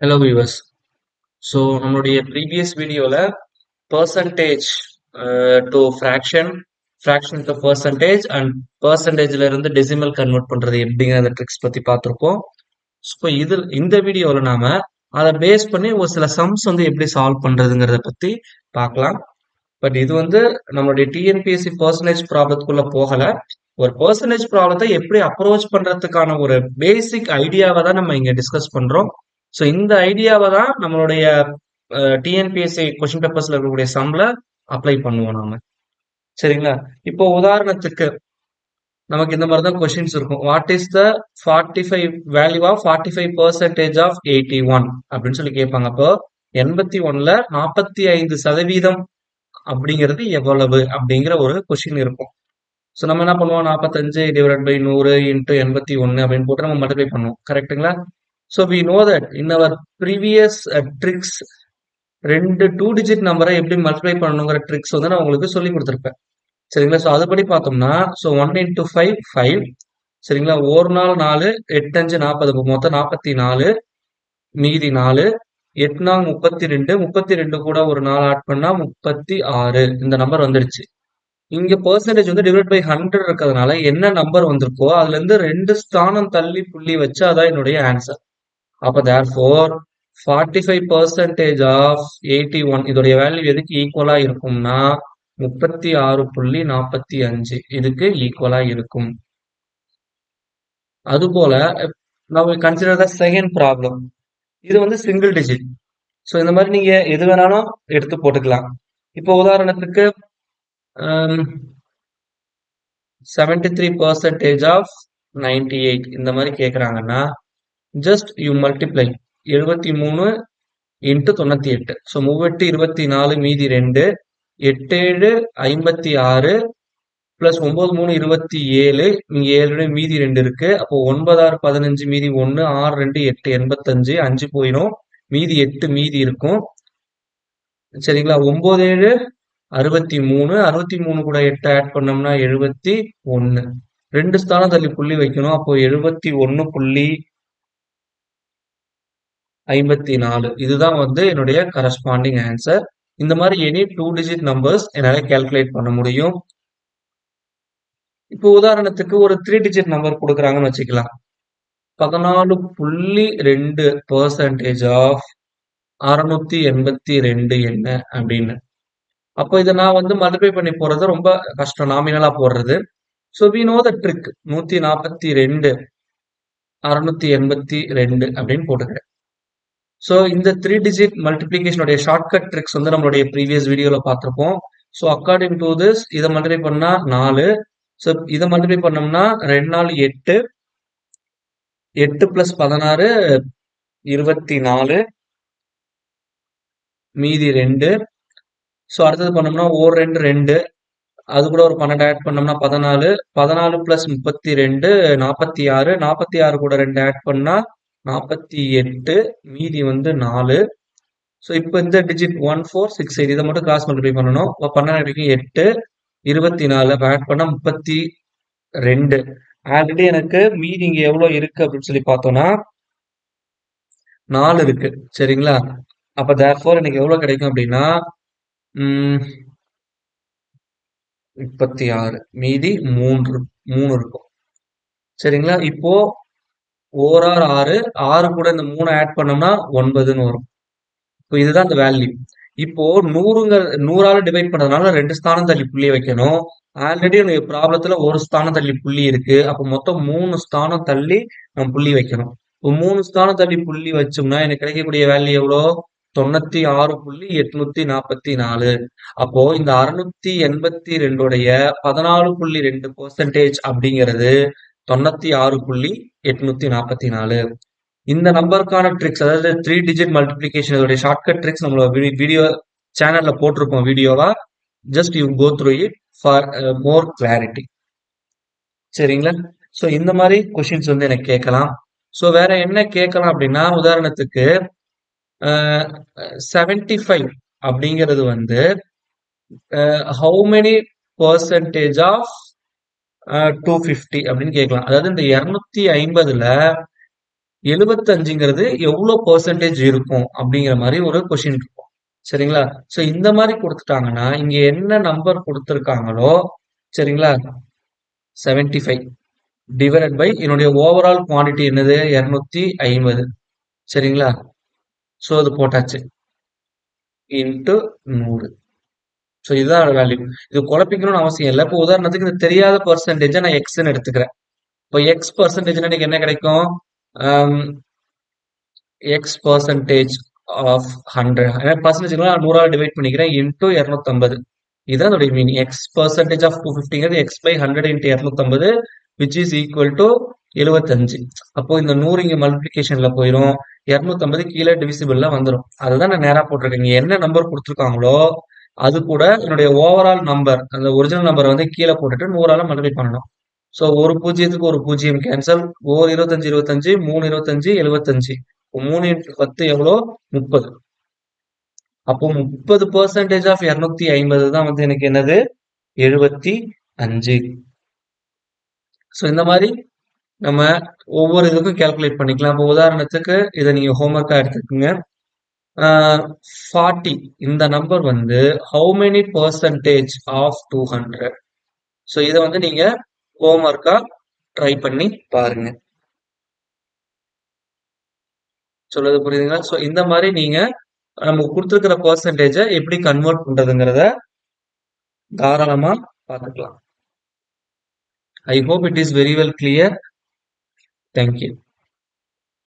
Hello viewers. So நம்மளுடைய previous வீடியோவில் percentage to fraction, fraction to percentage and பர்சன்டேஜ்ல இருந்து டெசிமல் கன்வெர்ட் பண்றது எப்படிங்கிற அந்த ட்ரிக்ஸ் பத்தி பார்த்துருப்போம். ஸோ இந்த வீடியோவில் நாம அதை பேஸ் பண்ணி ஒரு சில சம்ஸ் வந்து எப்படி சால்வ் பண்றதுங்கிறத பத்தி பார்க்கலாம். பட் இது வந்து நம்மளுடைய டிஎன்பிஎஸ்சி பர்சன்டேஜ் ப்ராப்ளத்துக்குள்ள போகல. ஒரு பர்சன்டேஜ் ப்ராப்ளத்தை எப்படி அப்ரோச் பண்றதுக்கான ஒரு பேசிக் ஐடியாவை தான் நம்ம இங்க டிஸ்கஸ் பண்றோம். ஸோ இந்த ஐடியாவை தான் நம்மளுடைய டிஎன்பிஎஸ்சி கொஸ்டின் பேப்பர்ஸ்ல இருக்கக்கூடிய சம்ல அப்ளை பண்ணுவோம் நாம. சரிங்களா? இப்போ உதாரணத்துக்கு நமக்கு இந்த மாதிரி தான் கொஸ்டின்ஸ் இருக்கும். What is the 45 value of 45% of 81 அப்படின்னு சொல்லி கேட்பாங்க. அப்போ 81ல 45% அப்படிங்கிறது எவ்வளவு அப்படிங்கிற ஒரு கொஸ்டின் இருக்கும். ஸோ நம்ம என்ன பண்ணுவோம், 45 டிவைட் பை 100 இன்ட்டு 81 அப்படின்னு போட்டு நம்ம மல்டிப்ளை பண்ணுவோம். கரெக்டுங்களா? So we know that in our previous tricks ரெண்டு 2 டிஜிட் நம்பரை எப்படி மல்டிப்ளை பண்ணணுங்கிற ட்ரிக்ஸ் வந்து நான் உங்களுக்கு சொல்லி கொடுத்துருப்பேன். சரிங்களா? ஸோ அதுபடி பார்த்தோம்னா, ஸோ 1 இன்ட்டு 5 5. சரிங்களா? ஒரு நாள் 4, 8 5 40, மொத்தம் 44, மீதி 4, 8 நாள் 32, 32 கூட ஒரு 4 ஆட் பண்ணா 36 இந்த நம்பர் வந்துடுச்சு. இங்க பெர்சன்டேஜ் வந்து டிவைட் பை 100 இருக்கிறதுனால என்ன நம்பர் வந்திருக்கோ அதுல இருந்து 2 ஸ்தானம் தள்ளி புள்ளி வச்சு அதான் என்னுடைய ஆன்சர். அப்ப therefore 45% ஆஃப் 81 இதோடைய வேல்யூ எதுக்கு ஈக்குவலா இருக்கும்னா 36.45 இதுக்கு ஈக்குவலா இருக்கும். அதுபோல now we consider the second problem. இது வந்து சிங்கிள் டிஜிட். ஸோ இந்த மாதிரி நீங்க எது வேணாலும் எடுத்து போட்டுக்கலாம். இப்போ உதாரணத்துக்கு 73% ஆஃப் 98 இந்த மாதிரி கேட்குறாங்கன்னா just you multiply 73 into 98. So 3 24 மீதி 2, 8 7 56 பிளஸ் 9 3 27, இங்க 7 மீதி 2 இருக்கு. அப்போ 9 6 15 மீதி 1, 6 2 8 85, 5 போயிடும், மீதி 8 மீதி இருக்கும். சரிங்களா? 9 7 63, 63 கூட 8 ஆட் பண்ணோம்னா 71. 2 ஸ்தானம் தள்ளி புள்ளி வைக்கணும். அப்போ 71.54 இதுதான் வந்து என்னுடைய கரஸ்பாண்டிங் ஆன்சர். இந்த மாதிரி எனி 2 டிஜிட் நம்பர்ஸ் என்னால கால்குலேட் பண்ண முடியும். இப்போ உதாரணத்துக்கு ஒரு 3 டிஜிட் நம்பர் கொடுக்குறாங்கன்னு வச்சுக்கலாம். 14.2% ஆஃப் 682 என்ன அப்படின்னு. அப்போ இதை நான் வந்து மல்டிப்ளை பண்ணி போறது ரொம்ப கஷ்டம், நாமினலா போடுறது. So we know the trick. 142 682 அப்படின்னு போட்டுக்கிறேன். ஸோ இந்த 3 டிஜிட் மல்டிப்ளிகேஷனுடைய ஷார்ட்கட் ட்ரிக்ஸ் வந்து நம்மளுடைய ப்ரீவியஸ் வீடியோவில் பார்த்துருப்போம். ஸோ அக்கார்டிங் டு திஸ் இதை மல்டிப்ளை பண்ணா 4. ஸோ இதை மல்டிப்ளை பண்ணோம்னா 2 நாள் 8, 8 பிளஸ் 16 24, மீதி 2. ஸோ அடுத்தது பண்ணோம்னா 2 2, அது கூட ஒரு 12 ஆட் பண்ணோம்னா 14, 14 பிளஸ் 32 46, 46 கூட 2 ஆட் பண்ணா 48, மீதி வந்து 4. ஸோ இப்போ இந்த டிஜிட் 1468 இதை மட்டும் கிராஸ் மல்டிப்ளை பண்ணணும். 12 8 24 ஆட் பண்ணா 32. ஆல்ரெடி எனக்கு மீதி இங்க எவ்வளவு இருக்கு அப்படின்னு சொல்லி பார்த்தோம்னா 4 இருக்கு. சரிங்களா? அப்ப therefore எனக்கு எவ்வளவு கிடைக்கும் அப்படின்னா 36, மீதி 3 இருக்கும். சரிங்களா? இப்போ 1 6, 6 கூட இந்த 3 ஆட் பண்ணோம்னா 9ன்னு வரும். இப்போ இதுதான் இந்த வேல்யூ. இப்போ 100ஆல டிவைட் பண்றதுனால 2 ஸ்தானம் தள்ளி புள்ளி வைக்கணும். ஆல்ரெடி எனக்கு ப்ராப்ளத்துல ஒரு ஸ்தானம் தள்ளி புள்ளி இருக்கு. அப்போ மொத்தம் 3 ஸ்தானம் தள்ளி நம்ம புள்ளி வைக்கணும். இப்போ 3 ஸ்தானம் தள்ளி புள்ளி வச்சோம்னா எனக்கு கிடைக்கக்கூடிய வேல்யூ எவ்வளோ? 96.844. அப்போ இந்த 682 14.2% அப்படிங்கிறது 96.844. இந்த நம்பருக்கான ட்ரிக்ஸ், அதாவது 3 டிஜிட் மல்டிப்ளிகேஷன் இதோட ஷார்ட்கட் ட்ரிக்ஸ் நம்மளோட வீடியோ சேனல்ல போட்டிருப்போம் வீடியோவா. Just you go through it for more clarity. சரிங்களா? ஸோ இந்த மாதிரி கொஷின்ஸ் வந்து எனக்கு கேட்கலாம். ஸோ வேற என்ன கேட்கலாம் அப்படின்னா, உதாரணத்துக்கு 75 அப்படிங்கிறது வந்து ஹவு மெனி பர்சன்டேஜ் ஆஃப் 250 அப்படின்னு கேட்கலாம். அதாவது இந்த 250ல 75ங்கிறது எவ்வளோ பெர்சன்டேஜ் இருக்கும் அப்படிங்கிற மாதிரி ஒரு கொஸ்டின் இருக்கும். சரிங்களா? ஸோ இந்த மாதிரி கொடுத்துட்டாங்கன்னா, இங்க என்ன நம்பர் கொடுத்துருக்காங்களோ, சரிங்களா? 75 டிவைடட் பை என்னுடைய ஓவரால் குவாண்டிட்டி என்னது 250. சரிங்களா? ஸோ அது போட்டாச்சு. இன்ட்டு 100. ஸோ இதுதான் வேல்யூ. இது குழப்பிக்கணும்னு அவசியம் இல்லை. இப்போ உதாரணத்துக்கு இது தெரியாத பெர்சன்டேஜை நான் எக்ஸ்ன்னு எடுத்துக்கிறேன். இப்போ எக்ஸ் பெர்சன்டேஜ்னா எனக்கு என்ன கிடைக்கும்? X percentage of 100 percentage 100 divide பண்ணிக்கிறேன் இன்டூ 250. இதுதான் அதோட மீன். எக்ஸ் பெர்சன்டேஜ் ஆஃப் 250ங்கிறது x by 100 into 250 which is equal to 75. அப்போ இந்த 100 இங்க மல்டிபிகேஷன்ல போயிடும். 250 கீழே டிவிசிபிள்ல வந்துடும். அதுதான் நான் நேரா போட்டிருக்கேன். இங்க என்ன நம்பர் கொடுத்துருக்காங்களோ அது கூட என்னுடைய ஓவரால் நம்பர் அந்த ஒரிஜினல் நம்பரை வந்து கீழே போட்டுட்டு 100ஆல மல்டிப்ளை பண்ணணும். ஸோ ஒரு பூஜ்ஜியத்துக்கு ஒரு பூஜ்ஜியம் கேன்சல். ஓர் 25 25, 3 25 75. 3 இன்ட்டு 10 எவ்வளோ? 30. அப்போ 30% ஆஃப் 250 தான் வந்து எனக்கு என்னது? 75. ஸோ இந்த மாதிரி நம்ம ஒவ்வொரு இதுக்கும் கேல்குலேட் பண்ணிக்கலாம். இப்போ உதாரணத்துக்கு இதை நீங்க ஹோம்ஒர்க்கா எடுத்துக்கோங்க. 40 இந்த நம்பர் வந்து how many percentage of 200. So இதை வந்து நீங்க ஹோம்ஒர்க்கா ட்ரை பண்ணி பாருங்க. சொல்றது புரியுதுங்களா? ஸோ இந்த மாதிரி நீங்க நமக்கு கொடுத்துருக்கிற பெர்சன்டேஜை எப்படி கன்வெர்ட் பண்றதுங்கிறத தாராளமா பார்த்துக்கலாம். I hope it is very well clear. Thank you.